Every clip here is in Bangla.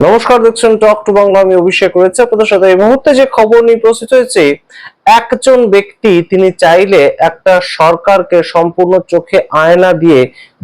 নমস্কার, দেখছেন টক টু বাংলা। আমি অভিষেক রয়েছে আপনাদের সাথে। এই মুহূর্তে যে খবর নিয়ে প্রস্তুত হয়েছে, একজন ব্যক্তি তিনি চাইলে একটা সরকারকে সম্পূর্ণ চোখে আয়না দিয়ে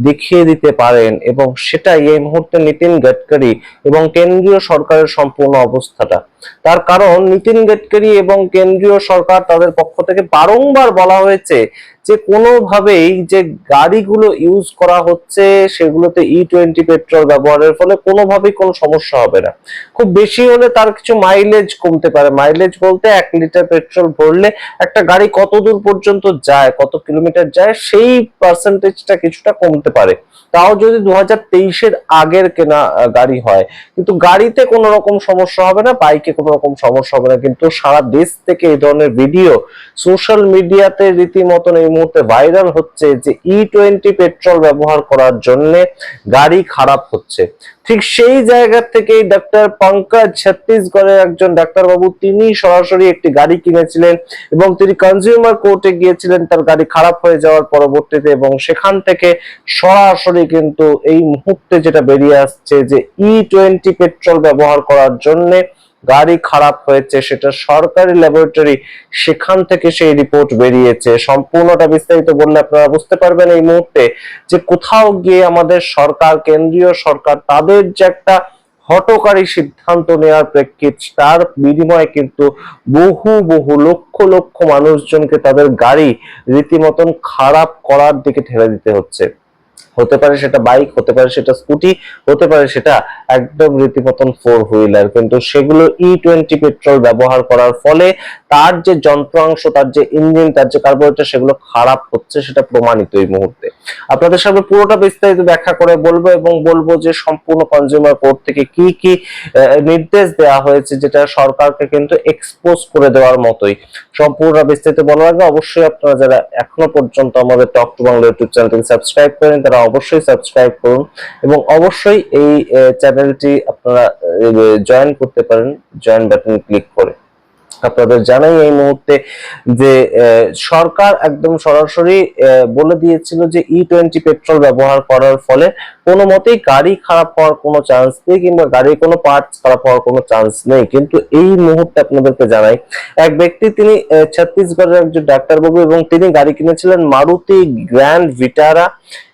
দেখিয়ে দিতে পারেন, এবং সেটাই এই মুহূর্তে নীতিন গাডকারি এবং কেন্দ্রীয় সরকারের সম্পূর্ণ অবস্থাটা। তার কারণ নীতিন গাডকারি এবং কেন্দ্রীয় সরকার তাদের পক্ষ থেকে বারংবার বলা হয়েছে যে কোনোভাবেই যে গাড়িগুলো ইউজ করা হচ্ছে সেগুলোতে E20 পেট্রোল ব্যবহারের ফলে কোনোভাবেই কোনো সমস্যা হবে না। খুব বেশি হলে তার কিছু মাইলেজ কমতে পারে। মাইলেজ বলতে 1 লিটার পেট্রোল ভরলে একটা গাড়ি কত দূর পর্যন্ত যায়, কত কিলোমিটার যায়, সেই পার্সেন্টেজটা কিছুটা কমতে পারে। তাও যদি 2023-এর আগের কেনা গাড়ি হয়, কিন্তু গাড়িতে কোনো রকম সমস্যা হবে না, বাইকে কোনো রকম সমস্যা হবে না। কিন্তু সারা দেশ থেকে এই ধরনের ভিডিও সোশ্যাল মিডিয়াতে রীতিমতন এই মুহূর্তে ভাইরাল হচ্ছে যে E20 পেট্রোল ব্যবহার করার জন্য গাড়ি খারাপ হচ্ছে। ঠিক সেই জায়গা থেকেই ডক্টর পঙ্কজ, ছত্তিশগড়ের একজন ডাক্তারবাবু, তিনি সরাসরি একটি গাড়ি কিনেছিলেন এবং তিনি কনজিউমার কোর্টে গিয়েছিলেন তার গাড়ি খারাপ হয়ে যাওয়ার পরবর্তীতে, এবং সেখান থেকে সরাসরি কিন্তু এই মুহূর্তে যেটা বেরিয়ে আসছে যে E20 পেট্রোল ব্যবহার করার জন্য গাড়ি খারাপ হয়েছে, সেটা সরকারি ল্যাবরেটরি, সেখান থেকে সেই রিপোর্ট বেরিয়েছে। সম্পূর্ণটা বিস্তারিত বললে আপনারা বুঝতে পারবেন এই মুহূর্তে যে কোথাও গিয়ে আমাদের সরকার, কেন্দ্রীয় সরকার, তাদের যে একটা হঠকারী সিদ্ধান্ত নেওয়ার প্রেক্ষিত, তার বিনিময়ে কিন্তু বহু বহু লক্ষ লক্ষ মানুষজনকে তাদের গাড়ি রীতিমতন খারাপ করার দিকে ঠেলে দিতে হচ্ছে। হতে পারে সেটা বাইক, হতে পারে সেটা স্কুটি, হতে পারে সেটা একদম রীতিমতন 4 হুইলার, কিন্তু সেগুলো E20 পেট্রোল ব্যবহার করার ফলে তার যে যন্ত্রাংশ, তার যে ইঞ্জিন, তার যে কার্বোরেটর, সেগুলো খারাপ হচ্ছে, সেটা প্রমাণিত এই মুহূর্তে। আপনাদের সামনে পুরোটা বিস্তারিত ব্যাখ্যা করে বলবো, এবং বলবো যে সম্পূর্ণ কনজিউমার কোর্ট থেকে কি কি নির্দেশ দেওয়া হয়েছে, যেটা সরকারকে কিন্তু এক্সপোজ করে দেওয়ার মতোই। সম্পূর্ণ বিস্তারিত বলার আগে অবশ্যই আপনারা যারা এখনো পর্যন্ত আমাদের টক টু বাংলা ইউটিউব চ্যানেলটিকে সাবস্ক্রাইব করেন, তারা অবশ্যই সাবস্ক্রাইব করুন, এবং অবশ্যই এই চ্যানেলটি আপনারা জয়েন করতে পারেন জয়েন বাটন ক্লিক করে। আপনাদের জানাই এই মুহূর্তে যে সরকার একদম সরাসরি বলে দিয়েছিল যে E20 পেট্রোল ব্যবহার করার ফলে কোনো মতেই গাড়ি খারাপ হওয়ার কোনো চান্স নেই, কিংবা গাড়ির কোনো পার্টস খারাপ হওয়ার কোনো চান্স নেই। কিন্তু এই মুহূর্তে আপনাদেরকে জানাই, এক ব্যক্তি, তিনি ছত্তিশগড়ের একজন ডাক্তারবাবু, এবং তিনি গাড়ি কিনেছিলেন মারুতি গ্র্যান্ড ভিটারা,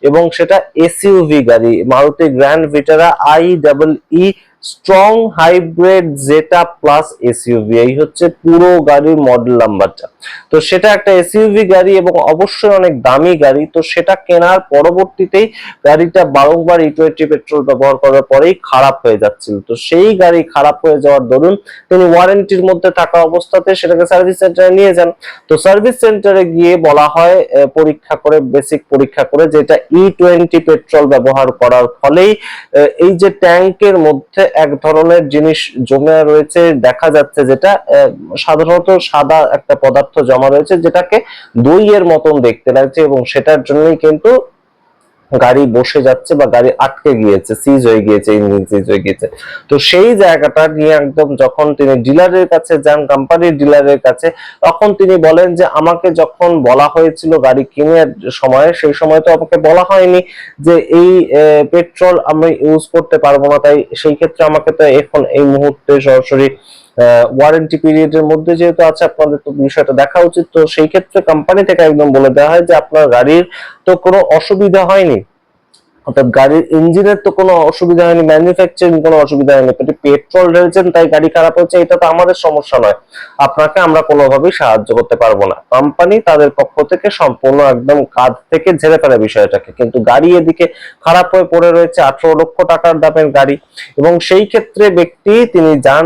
এবং সেটা এসইউভি গাড়ি। Maruti Grand Vitara IEE strong hybrid Zeta Plus SUV, এই হচ্ছে পুরো গাড়ির মডেল নাম্বারটা। তো সেটা একটা এসইউভি গাড়ি এবং অবশ্যই অনেক দামি গাড়ি। তো সেটা কেনার পরবর্তীতেই গাড়িটা বারংবার E20 পেট্রোল ব্যবহার করার পরেই খারাপ হয়ে যাচ্ছিল। তো সেই গাড়ি খারাপ হয়ে যাওয়ার দরুন তিনি ওয়ারেন্টির মধ্যে থাকা অবস্থাতে সেটাকে সার্ভিস সেন্টারে নিয়ে যান। তো সার্ভিস সেন্টারে গিয়ে বলা হয়, পরীক্ষা করে, বেসিক পরীক্ষা করে, যেটা E20 পেট্রোল ব্যবহার করার ফলেই এই যে ট্যাঙ্কের মধ্যে এক ধরনের জিনিস জমে রয়েছে দেখা যাচ্ছে, যেটা সাধারণত সাদা একটা পদার্থ জমা রয়েছে, যেটাকে দইয়ের মতন দেখতে লাগছে, এবং সেটার জন্যই কিন্তু গাড়ি বসে যাচ্ছে বা গাড়ি আটকে গিয়েছে, সিজ হয়ে গিয়েছে, ইঞ্জিন সিজ হয়ে গিয়েছে। তো সেই জায়গাটা নিয়ে একদম যখন তিনি ডিলারের কাছে যান, কোম্পানির ডিলারের কাছে, তখন তিনি বলেন যে আমাকে যখন বলা হয়েছিল গাড়ি কেনার সময়, সেই সময় তো আমাকে বলা হয়নি যে এই পেট্রোল আমি ইউজ করতে পারবো না, তাই সেই ক্ষেত্রে আমাকে তো এখন এই মুহূর্তে সরাসরি ওয়ারেন্টি পিরিয়ডের মধ্যে যেহেতু আছে, আপনাদের তো বিষয়টা দেখা উচিত। তো সেই ক্ষেত্রে কোম্পানি থেকে একদম বলে দেওয়া হয় যে আপনার গাড়ির তো কোনো অসুবিধা হয়নি, অর্থাৎ গাড়ির ইঞ্জিনের তো কোনো অসুবিধা হয়নি, ম্যানুফ্যাকচারিং কোনো অসুবিধা হয়নি, কিন্তু পেট্রোল ঢেলছেন তাই গাড়ি খারাপ হচ্ছে, এটা তো আমাদের সমস্যা নয়, আপনাকে আমরা কোনোভাবেই সাহায্য করতে পারবো না। কোম্পানি তাদের পক্ষ থেকে সম্পূর্ণ একদম কাঁধ থেকে ঝেড়ে ফেলে বিষয়টাকে, কিন্তু গাড়ি এদিকে খারাপ হয়ে পড়ে রয়েছে, 18 লক্ষ টাকার দামের গাড়ি। এবং সেই ক্ষেত্রে ব্যক্তি তিনি যান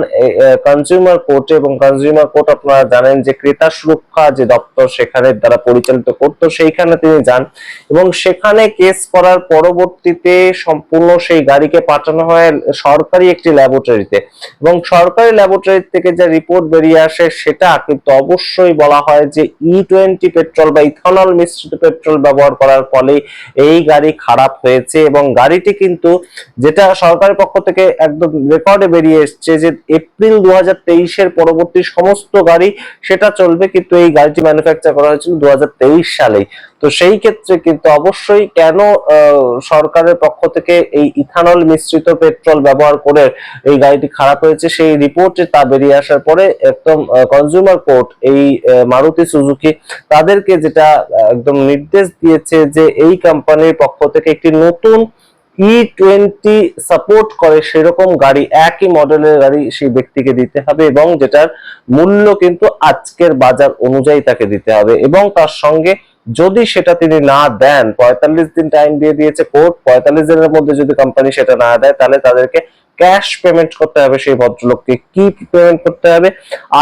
কনজিউমার কোর্টে, এবং কনজিউমার কোর্ট আপনারা জানেন যে ক্রেতা সুরক্ষা যে দপ্তর সেখানে দ্বারা পরিচালিত করতো, সেইখানে তিনি যান, এবং সেখানে কেস করার পরবর্তীতে সম্পূর্ণ সেই গাড়িকে পাঠানো হয় সরকারি একটি ল্যাবরেটরিতে, এবং সরকারি ল্যাবরেটরি থেকে যে রিপোর্ট বেরিয়ে আসে সেটা কিন্তু অবশ্যই বলা হয় যে E20 পেট্রোল বা ইথানল মিশ্রিত পেট্রোল ব্যবহার করার ফলে এই গাড়ি খারাপ হয়েছে। এবং গাড়িটি কিন্তু, যেটা সরকারের পক্ষ থেকে একদম রেকর্ডে বেরিয়ে এসছে, যে এপ্রিল 2023-এর পরবর্তী সমস্ত গাড়ি সেটা চলবে, কিন্তু এই গাড়িটি ম্যানুফ্যাকচার করা হয়েছিল 2023 সালেই। তো সেই ক্ষেত্রে কিন্তু অবশ্যই কেন সরকারের পক্ষ থেকে এই ইথানল মিশ্রিত পেট্রোল ব্যবহার করে এই গাড়িটি খারাপ হয়েছে, সেই রিপোর্টে তা বেরিয়ে আসার পরে একদম কনজিউমার কোর্ট এই মারুতি সুজুকি তাদেরকে যেটা একদম নির্দেশ দিয়েছে যে এই কোম্পানির পক্ষ থেকে একটি নতুন E20 সাপোর্ট করে সেরকম গাড়ি, একই মডেলের গাড়ি সেই ব্যক্তিকে দিতে হবে, এবং যেটার মূল্য কিন্তু আজকের বাজার অনুযায়ী তাকে দিতে হবে। এবং তার সঙ্গে যদি সেটা তিনি না দেন, 45 দিন টাইম দিয়ে দিয়েছে কোর্ট, 45 দিনের মধ্যে যদি কোম্পানি সেটা না দেয় তাহলে তাদেরকে ক্যাশ পেমেন্ট করতে হবে। সেই ভদ্রলোককে কি পেমেন্ট করতে হবে?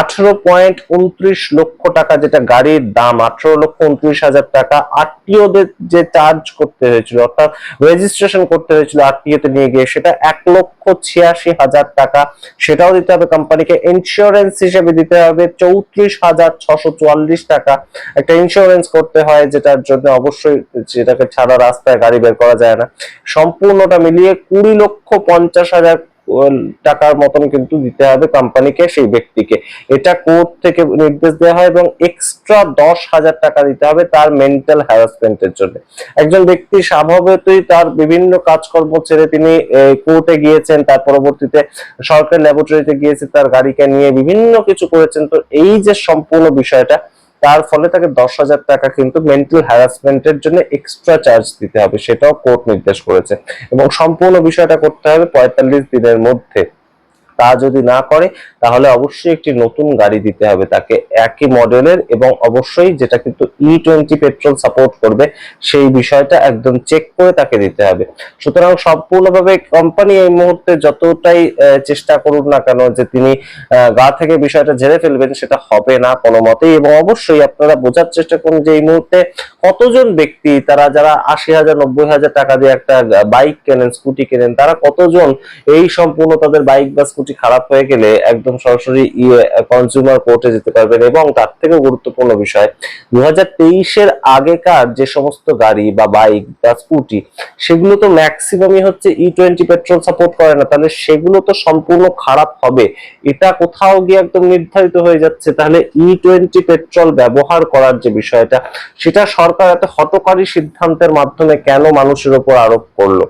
18.29 লক্ষ টাকা, যেটা গাড়ির দাম 18,29,000 টাকা। আরটিও যে চার্জ করতে হয়েছিল, অর্থাৎ রেজিস্ট্রেশন করতে হয়েছিল আরটিও তে নিয়ে গিয়ে, সেটা 1,86,000 টাকা, সেটাও দিতে হবে কোম্পানিকে। ইন্স্যুরেন্স হিসেবে দিতে হবে 34,644 টাকা। একটা ইন্স্যুরেন্স করতে হয় যেটার জন্য অবশ্যই যেটাকে ছাড়া রাস্তায় গাড়ি বের করা যায় না। সম্পূর্ণটা মিলিয়ে 20,50,000 টাকার মতন কিন্তু দিতে হবে কোম্পানিকে, সেই ব্যক্তিকে। এটা কোর্ট থেকে নির্দেশ দেওয়া হয়, এবং এক্সট্রা 10,000 টাকা দিতে হবে তার মেন্টাল হ্যারাসমেন্টের জন্য। একজন ব্যক্তি স্বভাবতই তার বিভিন্ন কাজকর্ম ছেড়ে তিনি কোর্টে গিয়েছেন, তার পরবর্তীতে সরকারি ল্যাবরেটরিতে গিয়েছে, তার গাড়িকে নিয়ে বিভিন্ন কিছু করেছেন। তো এই যে সম্পূর্ণ বিষয়টা, তার ফলে তাকে 10,000 টাকা কিন্তু মেন্টাল হ্যারাসমেন্টের জন্য এক্সট্রা চার্জ দিতে হবে, সেটাও কোর্ট নির্দেশ করেছে। এবং সম্পূর্ণ বিষয়টা করতে হবে 45 দিনের মধ্যে। তা যদি না করে তাহলে অবশ্যই একটি নতুন গাড়ি দিতে হবে তাকে, একই মডেলের, এবং অবশ্যই যেটা কিন্তু E20 পেট্রোল সাপোর্ট করবে সেই বিষয়টা একদম চেক করে তাকে দিতে হবে। সুতরাং সম্পূর্ণভাবে কোম্পানি এই মুহূর্তে যতটাই চেষ্টা করুন না কেন যে তিনি গা থেকে বিষয়টা ঝেড়ে ফেলবেন, সেটা হবে না কোনো মতেই। এবং অবশ্যই আপনারা বোঝার চেষ্টা করুন যে এই মুহূর্তে কতজন ব্যক্তি, তারা যারা 80,000 90,000 টাকা দিয়ে একটা বাইক কেনেন, স্কুটি কেনেন, তারা কতজন এই সম্পূর্ণ তাদের বাইক বা স্কুটি খারাপ হয়ে গেলে একদম সরাসরি কনজিউমার কোর্টে যেতে পারবেন। এবং তার থেকেও গুরুত্বপূর্ণ বিষয়, 2023-এর আগেকার যে সমস্ত গাড়ি বা বাইক বা স্কুটি, সেগুলো তো ম্যাক্সিমামই হচ্ছে E20 পেট্রোল সাপোর্ট করে না, তাহলে সেগুলো তো সম্পূর্ণ খারাপ হবে। এটা কোথাও গিয়ে একদম নির্ধারিত হয়ে যাচ্ছে। তাহলে E20 পেট্রোল ব্যবহার করার যে বিষয়টা, সেটা সরকার এত হঠকারী সিদ্ধান্তের মাধ্যমে কেন মানুষের উপর আরোপ করলো?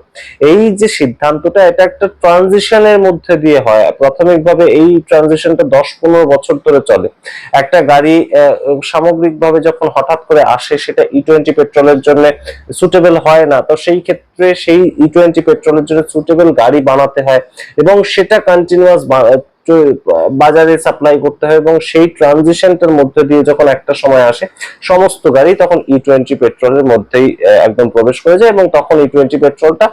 এই যে সিদ্ধান্তটা, এটা একটা ট্রানজিশনের মধ্যে দিয়ে হয়। প্রাথমিকভাবে এই ট্রানজিশনটা 10-15 বছর ধরে চলে। একটা গাড়ি সামগ্রিকভাবে যখন হঠাৎ করে আসে, সেটা E20 পেট্রোলের জন্য সুটেবল হয় না, তো সেই ক্ষেত্রে সেই E20 পেট্রোলের জন্য সুটেবল গাড়ি বানাতে হয়, এবং সেটা কন্টিনিউয়াস বাজারে সাপ্লাই করতে হয়। এবং সেই ট্রানজিশনটার মধ্যে দিয়ে যখন একটা সময় আসে, সমস্ত গাড়ি তখন E20 পেট্রোলের মধ্যেই একদম প্রবেশ করে যায়, এবং তখন E20 পেট্রোলটা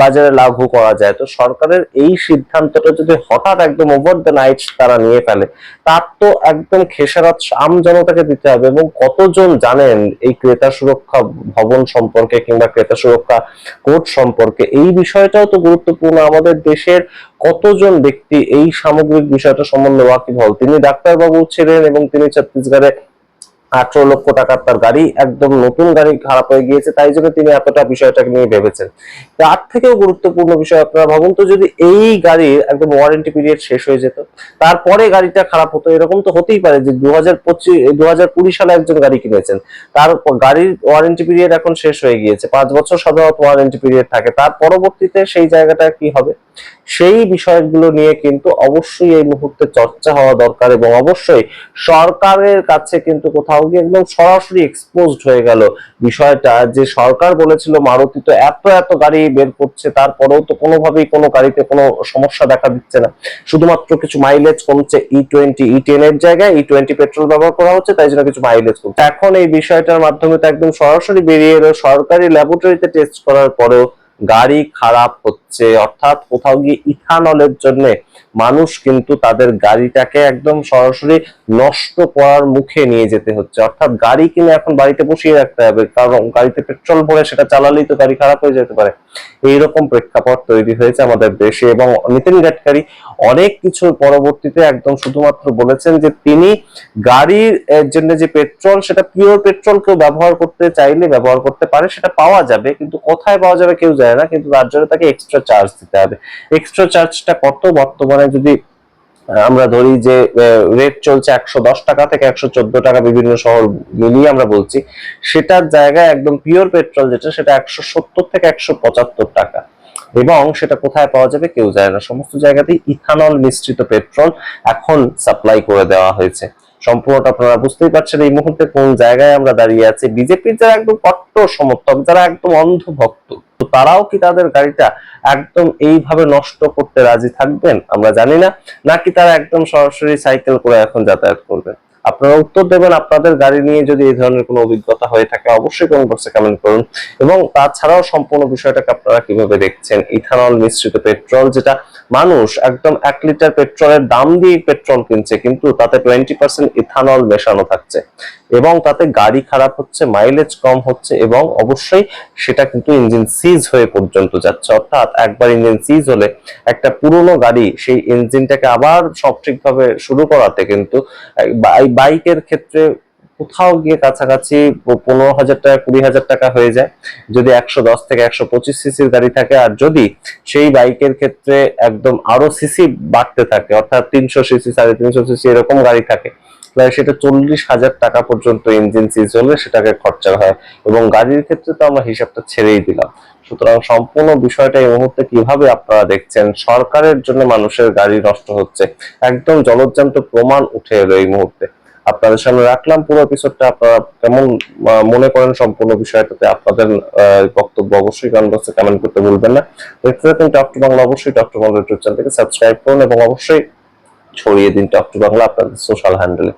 বাজারে লাগু করা যায়। তো সরকারের এই সিদ্ধান্তটা যদি হঠাৎ একদম ওভার দ্য নাইট তারা নিয়ে ফেলে, তার তো একদম খেসারত আম জনতাকে দিতে হবে। এবং কতজন জানেন এই ক্রেতা সুরক্ষা ভবন সম্পর্কে কিংবা ক্রেতা সুরক্ষা কোড সম্পর্কে? এই বিষয়টাও তো গুরুত্বপূর্ণ। আমাদের দেশের কতজন ব্যক্তি এই সামগ্রিক বিষয়টা সম্বন্ধে ওয়াকিবহাল? তিনি ডাক্তারবাবু ছিলেন, এবং তিনি ছত্তিশগড়ে 18 লক্ষ টাকার তার গাড়ি, একদম নতুন গাড়ি খারাপ হয়ে গিয়েছে, তাই জন্য তিনি এতটা বিষয়টাকে নিয়ে ভেবেছেন। তার থেকেও গুরুত্বপূর্ণ বিষয়, আপনারা ভাবুন তো, যদি এই গাড়ির একদম ওয়ারেন্টি পিরিয়ড শেষ হয়ে যেত, তারপরে গাড়িটা খারাপ হতো। এরকম তো হতেই পারে যে 2020 সালে একজন গাড়ি কিনেছেন, তার গাড়ির ওয়ারেন্টি পিরিয়ড এখন শেষ হয়ে গিয়েছে, 5 বছর সাধারণত ওয়ারেন্টি পিরিয়ড থাকে, তার পরবর্তীতে সেই জায়গাটা কি হবে? সেই বিষয়গুলো নিয়ে কিন্তু অবশ্যই এই মুহূর্তে চর্চা হওয়া দরকার। এবং অবশ্যই সরকারের কাছে কিন্তু কোথাও গিয়ে একদম সরাসরি এক্সপোজড হয়ে গেল বিষয়টা, যে সরকার বলেছিল মারুতি তো এত এত গাড়ি বের করছে, তারপরেও তো কোনোভাবেই কোনো গাড়িতে কোনো সমস্যা দেখা দিচ্ছে না, শুধুমাত্র কিছু মাইলেজ কমছে। E20 E10 এর জায়গায় E20 পেট্রোল ব্যবহার করা হচ্ছে, তাই জন্য কিছু মাইলেজ কমছে। এখন এই বিষয়টার মাধ্যমে তো একদম সরাসরি বেরিয়ে এলো, সরকারি ল্যাবরেটরিতে টেস্ট করার পরেও গাড়ি খারাপ হচ্ছে। অর্থাৎ কোথাও গিয়ে ইথানলের জন্য মানুষ কিন্তু তাদের গাড়িটাকে একদম সরাসরি নষ্ট করার মুখে নিয়ে যেতে হচ্ছে। অর্থাৎ গাড়ি কিনে এখন বাড়িতে বসিয়ে রাখতে হবে, কারণ গাড়িতে পেট্রোল ভরে সেটা চালালেই তো গাড়ি খারাপ হয়ে যেতে পারে। এইরকম প্রেক্ষাপট তৈরি হয়েছে আমাদের দেশে। এবং নিতিন গাডকারি অনেক কিছুর পরবর্তীতে একদম শুধুমাত্র বলেছেন যে তিনি গাড়ির জন্য যে পেট্রোল, সেটা পিওর পেট্রোল কেউ ব্যবহার করতে চাইলে ব্যবহার করতে পারে, সেটা পাওয়া যাবে, কিন্তু কোথায় পাওয়া যাবে কেউ জানে না, কিন্তু তার জন্য তাকে এক্সট্রা চার্জ দিতে হবে। এক্সট্রা চার্জটা কত বর্তমানে যদি আমরা ধরি যে রেট চলছে 110 টাকা থেকে 114 টাকা, বিভিন্ন শহর মিলিয়ে আমরা বলছি, সেটার জায়গায় একদম পিওর পেট্রোল যেটা, সেটা 170 থেকে 175 টাকা। এবং সেটা কোথায় পাওয়া যাবে কেউ জানে না। সমস্ত জায়গাতেই ইথানল মিশ্রিত পেট্রোল এখন সাপ্লাই করে দেওয়া হয়েছে। সম্পূর্ণটা আপনারা বুঝতেই পারছেন এই মুহূর্তে কোন জায়গায় আমরা দাঁড়িয়ে আছি। বিজেপির যারা একদম কট্টর সমর্থক, যারা একদম অন্ধভক্ত, তো তারাও কি তাদের গাড়িটা একদম এইভাবে নষ্ট করতে রাজি থাকবেন আমরা জানি না, নাকি তারা একদম সরাসরি সাইকেল করে এখন যাতায়াত করবেন। আপনারা উত্তর দেবেন। আপনাদের গাড়ি নিয়ে যদি এই ধরনের কোনো অভিজ্ঞতা হয়ে থাকে অবশ্যই কমেন্ট বক্সে কমেন্ট করুন। এবং তাছাড়াও সম্পূর্ণ বিষয়টাকে আপনারা কিভাবে দেখছেন, ইথানল মিশ্রিত পেট্রোল, যেটা মানুষ একদম 1 লিটার পেট্রোলের দাম দিয়ে পেট্রোল কিনছে, কিন্তু তাতে 20% ইথানল মেশানো থাকছে, এবং তাতে গাড়ি খারাপ হচ্ছে, মাইলেজ কম হচ্ছে, এবং অবশ্যই সেটা কিন্তু ইঞ্জিন সিজ হয়ে পর্যন্ত যাচ্ছে। অর্থাৎ একবার ইঞ্জিন সিজ হলে একটা পুরোনো গাড়ি সেই ইঞ্জিনটাকে আবার সঠিকভাবে শুরু করাতে কিন্তু বাইকের ক্ষেত্রে কোথাও গিয়ে কাছাকাছি 15,000 টাকা 20,000 টাকা হয়ে যায় যদি 110 থেকে 125 সিসির গাড়ি থাকে। আর যদি সেই বাইকের ক্ষেত্রে একদম আরো সিসি বাড়তে থাকে, অর্থাৎ 300 সিসি 350 সিসি এরকম গাড়ি থাকে, তাহলে সেটা 40,000 টাকা পর্যন্ত ইঞ্জিন সিজ হলে সেটাকে খরচা হয়। এবং গাড়ির ক্ষেত্রে তো আমরা হিসাবটা ছেড়েই দিলাম। সুতরাং সম্পূর্ণ বিষয়টা এই মুহূর্তে কিভাবে আপনারা দেখছেন? সরকারের জন্য মানুষের গাড়ি নষ্ট হচ্ছে, একদম জলজ্যান্ত প্রমাণ উঠে এলো এই মুহূর্তে। আপনাদের সামনে রাখলাম পুরো এপিসোডটা। আপনারা কেমন মনে করেন সম্পূর্ণ বিষয়টাতে? আপনাদের বক্তব্য অবশ্যই কমেন্ট বক্সে কমেন্ট করতে ভুলবেন না। দেখতে থাকুন টক টু বাংলা। অবশ্যই টক টু বাংলা ইউটিউব চ্যানেলকে সাবস্ক্রাইব করুন এবং অবশ্যই ছড়িয়ে দিন টক টু বাংলা আপনাদের সোশ্যাল হ্যান্ডেলে।